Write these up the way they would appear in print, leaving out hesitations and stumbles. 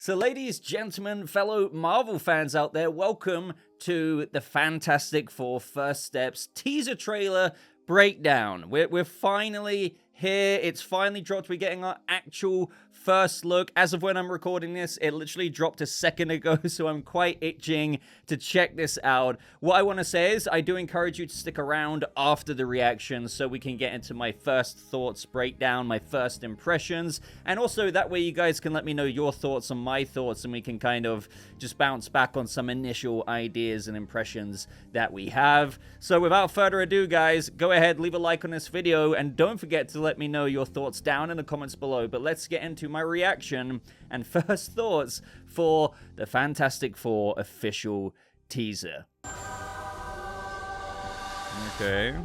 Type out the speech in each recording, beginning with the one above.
So ladies, gentlemen, fellow Marvel fans out there, welcome to the Fantastic Four First Steps teaser trailer breakdown. We're finally here. It's finally dropped. We're getting our actual first look. As of when I'm recording this, it literally dropped a second ago, so I'm quite itching to check this out. What I want to say is I do encourage you to stick around after the reaction so we can get into my first thoughts breakdown, my first impressions, and also that way you guys can let me know your thoughts on my thoughts and we can kind of just bounce back on some initial ideas and impressions that we have. So without further ado, guys, go ahead, leave a like on this video, and don't forget to let me know your thoughts down in the comments below. But let's get into my reaction and first thoughts for the Fantastic Four official teaser. Okay.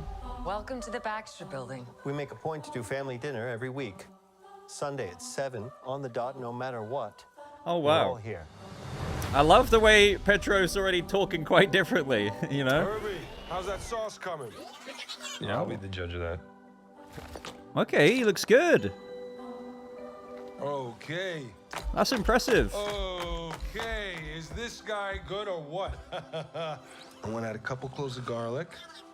Welcome to the Baxter Building. We make a point to do family dinner every week. Sunday at 7 on the dot, no matter what. Oh, We're all wow. here. I love the way Pedro's already talking quite differently, you know? Kirby, how's that sauce coming? Yeah, I'll be the judge of that. Okay, he looks good. Okay. That's impressive. Okay. Is this guy good or what? I want to add a couple cloves of garlic.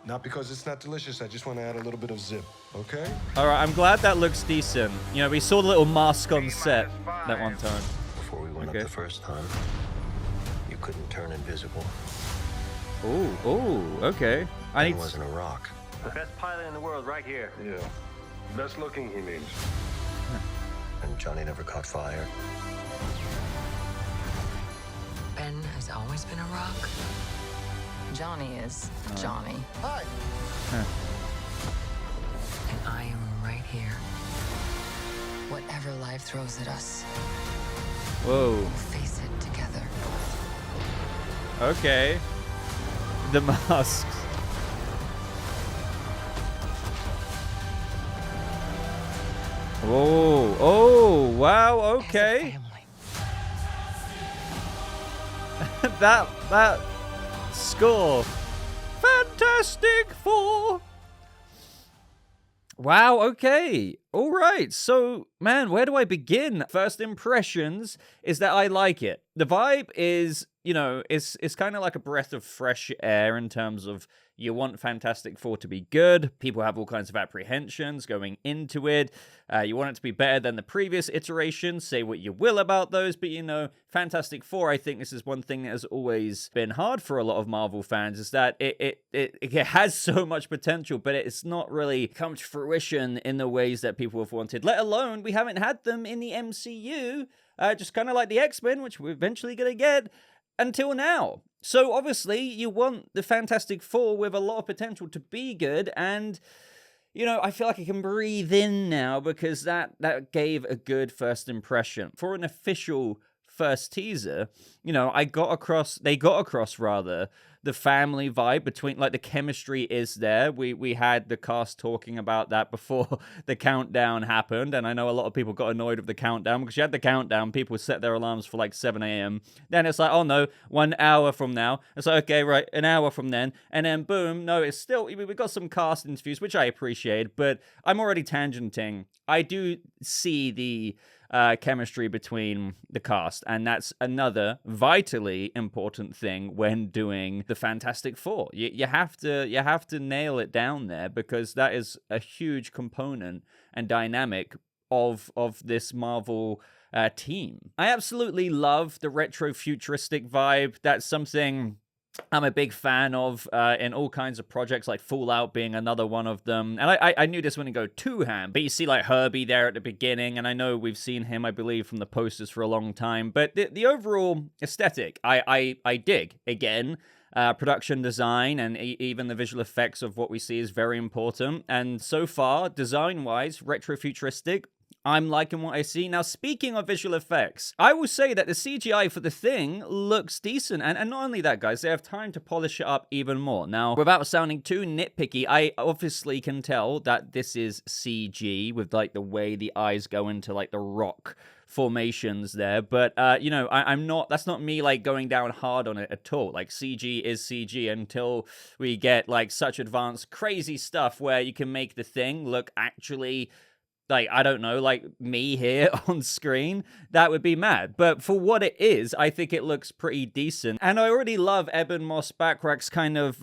Not because it's not delicious, I just want to add a little bit of zip, okay? Alright, I'm glad that looks decent. You know, we saw the little mask on set that one time. Before we went Okay. up the first time, you couldn't turn invisible. Ooh, okay. I It need wasn't a rock. The best pilot in the world right here. Yeah. Best looking, he means. And Johnny never caught fire. Ben has always been a rock. Johnny is Johnny. Hi! And I am right here. Whatever life throws at us, Whoa. we'll face it together. Okay. The masks. Whoa. Oh, wow, As a okay. family. that score. Fantastic Four. Wow, okay. All right. So, man, where do I begin? First impressions is that I like it. The vibe is, you know, it's kind of like a breath of fresh air in terms of you want Fantastic Four to be good. People have all kinds of apprehensions going into it. You want it to be better than the previous iteration. Say what you will about those, but you know, Fantastic Four, I think this is one thing that has always been hard for a lot of Marvel fans, is that it has so much potential, but it's not really come to fruition in the ways that people have wanted, let alone we haven't had them in the MCU, just kind of like the X-Men, which we're eventually going to get, until now. So obviously you want the Fantastic Four with a lot of potential to be good, and you know, I feel like I can breathe in now because that gave a good first impression. For an official first teaser, you know, they got across the family vibe between, like, the chemistry is there. We had the cast talking about that before the countdown happened, and I know a lot of people got annoyed with the countdown because you had the countdown, people set their alarms for like 7 a.m. Then it's like, oh no, 1 hour from now. It's like, okay, right, an hour from then, and then boom, no, it's still, we got some cast interviews, which I appreciate, but I'm already tangenting. I do see the chemistry between the cast, and that's another vitally important thing when doing the Fantastic Four. You have to nail it down there because that is a huge component and dynamic of this Marvel team. I absolutely love the retro futuristic vibe. That's something I'm a big fan of in all kinds of projects, like Fallout being another one of them. And I knew this wouldn't go too ham, but you see like Herbie there at the beginning, and I know we've seen him, I believe, from the posters for a long time. But the overall aesthetic, I dig. Again, production design and even the visual effects of what we see is very important. And so far, design-wise, retro-futuristic, I'm liking what I see. Now, speaking of visual effects, I will say that the CGI for the Thing looks decent. And not only that, guys, they have time to polish it up even more. Now, without sounding too nitpicky, I obviously can tell that this is CG with, like, the way the eyes go into, like, the rock formations there. But, you know, I'm not, that's not me, like, going down hard on it at all. Like, CG is CG until we get, like, such advanced, crazy stuff where you can make the Thing look actually like, I don't know, like me here on screen, that would be mad. But for what it is, I think it looks pretty decent. And I already love Ebon Moss-Bacrach's kind of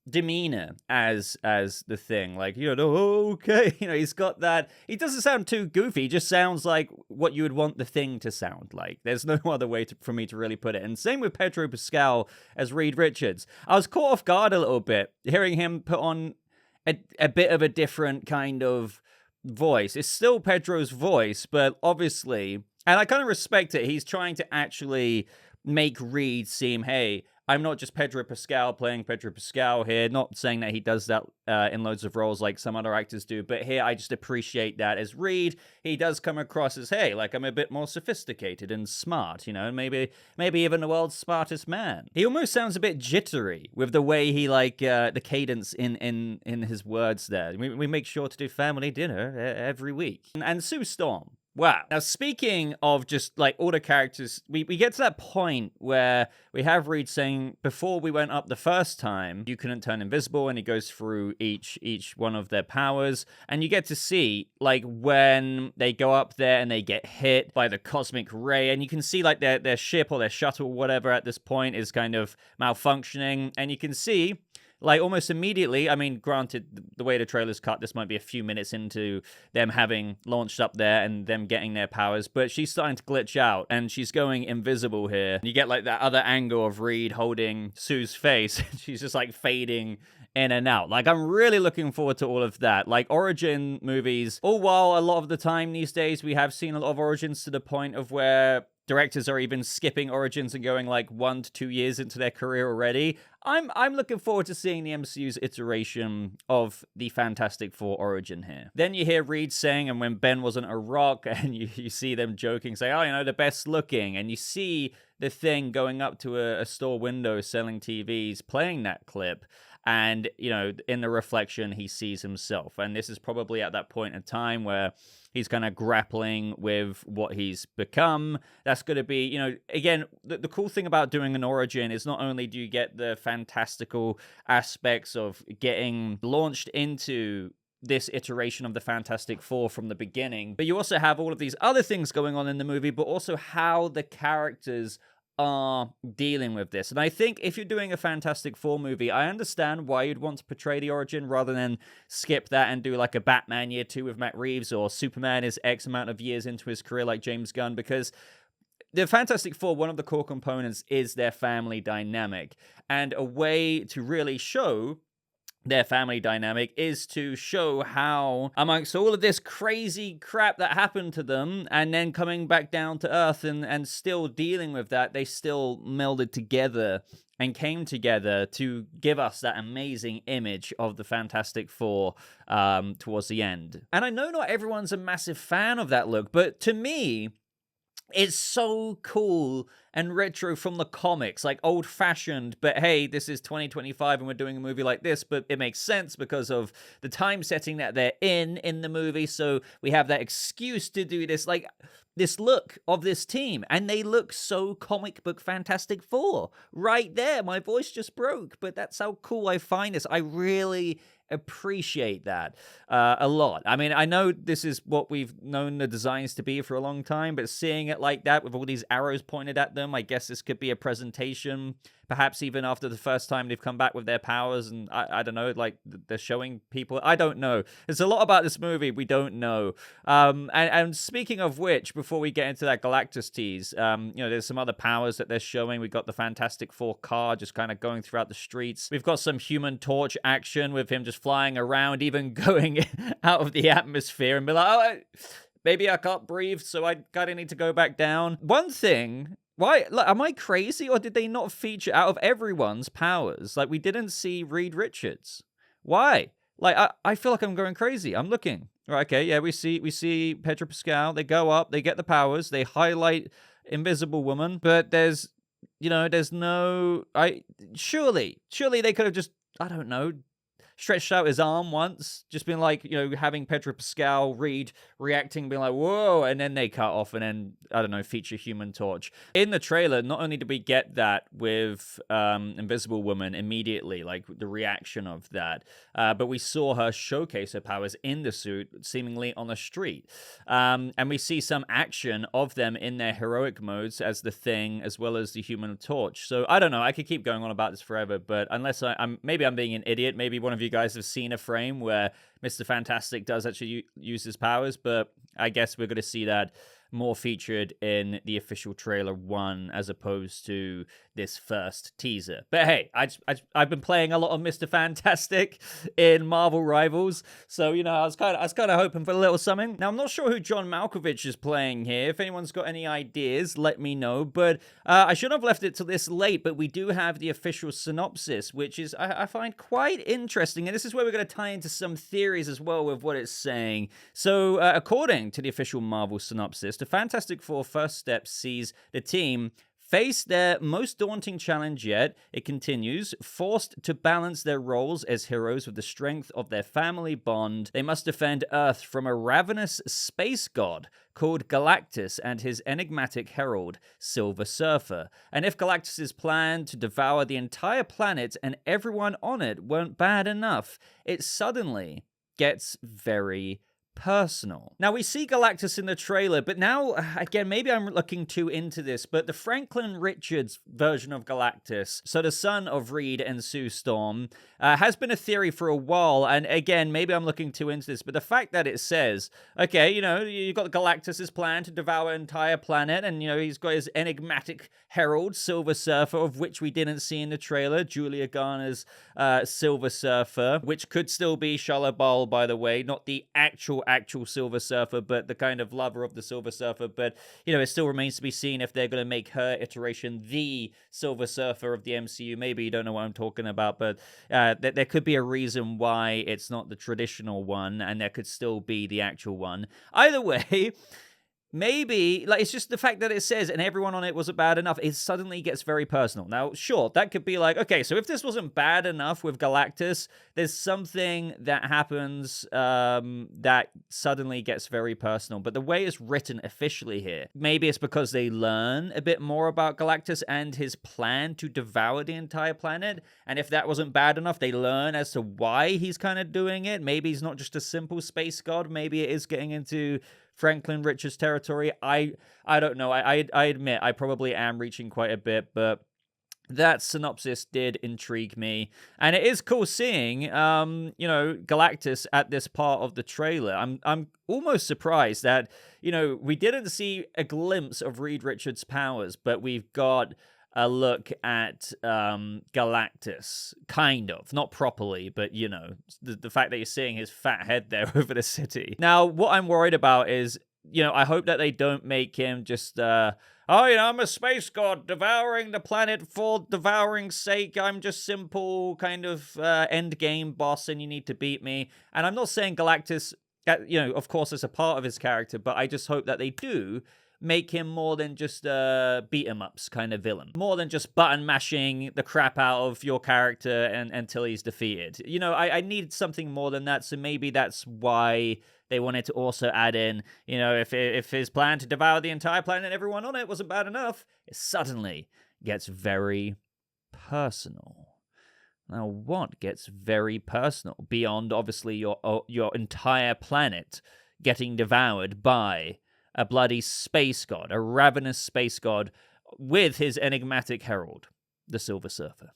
demeanor as the thing. Like, okay, he's got that. He doesn't sound too goofy. He just sounds like what you would want the thing to sound like. There's no other way for me to really put it. And same with Pedro Pascal as Reed Richards. I was caught off guard a little bit hearing him put on a bit of a different kind of voice. It's still Pedro's voice, but obviously, and I kind of respect it, he's trying to actually make Reed seem, hey, I'm not just Pedro Pascal playing Pedro Pascal here, not saying that he does that in loads of roles like some other actors do, but here I just appreciate that as Reed, he does come across as, hey, like I'm a bit more sophisticated and smart, maybe even the world's smartest man. He almost sounds a bit jittery with the way he the cadence in his words there. We make sure to do family dinner every week. And Sue Storm. Wow. Now, speaking of just like all the characters, we get to that point where we have Reed saying, before we went up the first time, you couldn't turn invisible, and he goes through each one of their powers, and you get to see like when they go up there and they get hit by the cosmic ray, and you can see like their ship or their shuttle, whatever, at this point is kind of malfunctioning, and you can see like almost immediately, I mean, granted, the way the trailer's cut, this might be a few minutes into them having launched up there and them getting their powers, but she's starting to glitch out and she's going invisible here. You get like that other angle of Reed holding Sue's face. She's just like fading in and out. Like, I'm really looking forward to all of that. Like, origin movies, all while a lot of the time these days we have seen a lot of origins to the point of where directors are even skipping origins and going like 1 to 2 years into their career already. I'm looking forward to seeing the MCU's iteration of the Fantastic Four origin here. Then you hear Reed saying, and when Ben wasn't a rock, and you see them joking, say, oh, the best looking, and you see the Thing going up to a store window selling TVs, playing that clip. And, in the reflection, he sees himself. And this is probably at that point in time where he's kind of grappling with what he's become. That's going to be, again, the cool thing about doing an origin is not only do you get the fantastical aspects of getting launched into this iteration of the Fantastic Four from the beginning, but you also have all of these other things going on in the movie, but also how the characters are dealing with this. And I think if you're doing a Fantastic Four movie, I understand why you'd want to portray the origin rather than skip that and do like a Batman Year 2 with Matt Reeves, or Superman is X amount of years into his career like James Gunn, because the Fantastic Four, one of the core components is their family dynamic. And a way to really show their family dynamic is to show how, amongst all of this crazy crap that happened to them, and then coming back down to Earth and still dealing with that, they still melded together and came together to give us that amazing image of the Fantastic Four towards the end. And I know not everyone's a massive fan of that look, but to me, it's so cool and retro from the comics, like old-fashioned, but hey, this is 2025 and we're doing a movie like this, but it makes sense because of the time setting that they're in the movie, so we have that excuse to do this, like, this look of this team, and they look so comic book Fantastic Four. Right there, my voice just broke, but that's how cool I find this. I really appreciate that a lot. I mean, I know this is what we've known the designs to be for a long time, but seeing it like that with all these arrows pointed at them, I guess this could be a presentation, perhaps even after the first time they've come back with their powers, and I don't know, like they're showing people, I don't know. There's a lot about this movie we don't know. And speaking of which, before we get into that Galactus tease, there's some other powers that they're showing. We got the Fantastic Four car just kind of going throughout the streets. We've got some Human Torch action with him just flying around, even going out of the atmosphere and be like, oh, maybe I can't breathe, so I kind of need to go back down. One thing, why, like, am I crazy, or did they not feature out of everyone's powers? Like, we didn't see Reed Richards. Why? Like, I feel like I'm going crazy. I'm looking. Right, okay, yeah, we see Pedro Pascal. They go up, they get the powers, they highlight Invisible Woman, but there's no, surely they could have just, I don't know, stretched out his arm once, just being like, having Pedro Pascal, Reed reacting, being like, whoa, and then they cut off and then, I don't know, feature Human Torch. In the trailer, not only did we get that with Invisible Woman immediately, like the reaction of that, but we saw her showcase her powers in the suit, seemingly on the street. And we see some action of them in their heroic modes as the Thing, as well as the Human Torch. So I don't know, I could keep going on about this forever, but unless maybe I'm being an idiot, maybe one of you guys have seen a frame where Mr. Fantastic does actually use his powers, but I guess we're going to see that more featured in the official trailer 1 as opposed to this first teaser. But hey, I've been playing a lot of Mr. Fantastic in Marvel Rivals, so I was kind of hoping for a little something. Now I'm not sure who John Malkovich is playing here. If anyone's got any ideas, let me know. But I shouldn't have left it till this late. But we do have the official synopsis, which is I find quite interesting, and this is where we're going to tie into some theories as well with what it's saying. So according to the official Marvel synopsis, the Fantastic Four first step sees the team face their most daunting challenge yet. It continues, forced to balance their roles as heroes with the strength of their family bond. They must defend Earth from a ravenous space god called Galactus and his enigmatic herald, Silver Surfer. And if Galactus's plan to devour the entire planet and everyone on it weren't bad enough, it suddenly gets very personal. Now, we see Galactus in the trailer, but now, again, maybe I'm looking too into this, but the Franklin Richards version of Galactus, so the son of Reed and Sue Storm, has been a theory for a while, and again, maybe I'm looking too into this, but the fact that it says, okay, you've got Galactus's plan to devour an entire planet, and, he's got his enigmatic herald, Silver Surfer, of which we didn't see in the trailer, Julia Garner's Silver Surfer, which could still be Shala Bal, by the way, not the actual Silver Surfer, but the kind of lover of the Silver Surfer. But it still remains to be seen if they're going to make her iteration the Silver Surfer of the MCU. Maybe you don't know what I'm talking about, but there could be a reason why it's not the traditional one, and there could still be the actual one. Either way, maybe, it's just the fact that it says, and everyone on it wasn't bad enough, it suddenly gets very personal. Now, sure, that could be like, okay, so if this wasn't bad enough with Galactus, there's something that happens that suddenly gets very personal. But the way it's written officially here, maybe it's because they learn a bit more about Galactus and his plan to devour the entire planet. And if that wasn't bad enough, they learn as to why he's kind of doing it. Maybe he's not just a simple space god. Maybe it is getting into Franklin Richards territory. I don't know. I admit I probably am reaching quite a bit, but that synopsis did intrigue me, and it is cool seeing Galactus at this part of the trailer. I'm almost surprised that we didn't see a glimpse of Reed Richards' powers, but we've got a look at Galactus, kind of, not properly, but the fact that you're seeing his fat head there over the city. Now, what I'm worried about is, I hope that they don't make him just I'm a space god devouring the planet for devouring's sake. I'm just simple kind of end game boss, and you need to beat me. And I'm not saying Galactus, of course, is a part of his character, but I just hope that they do make him more than just beat 'em ups kind of villain, more than just button mashing the crap out of your character until he's defeated. I need something more than that. So maybe that's why they wanted to also add in, if his plan to devour the entire planet and everyone on it wasn't bad enough, it suddenly gets very personal. Now, what gets very personal beyond obviously your entire planet getting devoured by a bloody space god, a ravenous space god with his enigmatic herald, the Silver Surfer?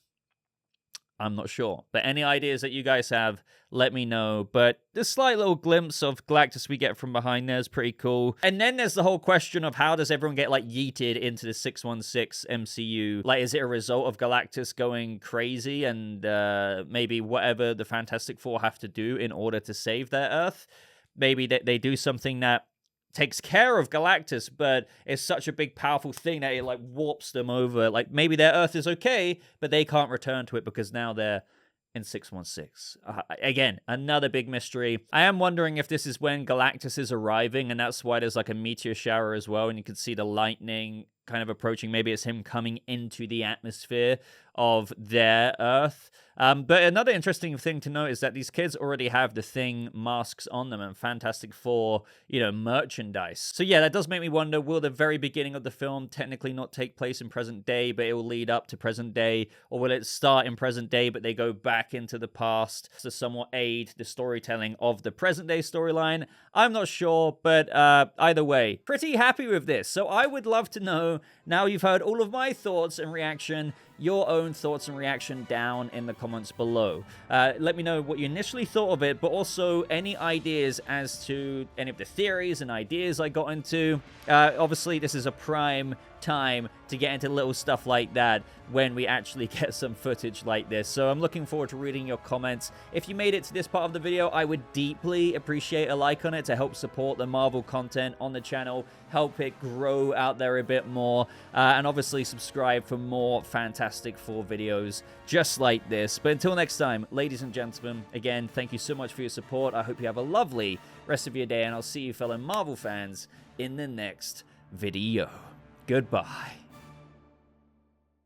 I'm not sure. But any ideas that you guys have, let me know. But the slight little glimpse of Galactus we get from behind there is pretty cool. And then there's the whole question of how does everyone get, yeeted into the 616 MCU? Is it a result of Galactus going crazy and maybe whatever the Fantastic Four have to do in order to save their Earth? Maybe they do something that takes care of Galactus, but it's such a big, powerful thing that it warps them over. Maybe their Earth is okay, but they can't return to it because now they're in 616. Again, another big mystery. I am wondering if this is when Galactus is arriving, and that's why there's a meteor shower as well, and you can see the lightning kind of approaching. Maybe it's him coming into the atmosphere of their Earth. But another interesting thing to note is that these kids already have the Thing masks on them and Fantastic Four, merchandise. So yeah, that does make me wonder, will the very beginning of the film technically not take place in present day, but it will lead up to present day? Or will it start in present day, but they go back into the past to somewhat aid the storytelling of the present day storyline? I'm not sure, but either way, pretty happy with this. So I would love to know, now you've heard all of my thoughts and reaction, your own thoughts and reaction down in the comments below. Let me know what you initially thought of it, but also any ideas as to any of the theories and ideas I got into. Obviously, this is a prime time to get into little stuff like that when we actually get some footage like this. So I'm looking forward to reading your comments. If you made it to this part of the video, I would deeply appreciate a like on it to help support the Marvel content on the channel, help it grow out there a bit more, and obviously subscribe for more Fantastic Four videos just like this. But until next time, ladies and gentlemen, again, thank you so much for your support. I hope you have a lovely rest of your day, and I'll see you fellow Marvel fans in the next video. Goodbye.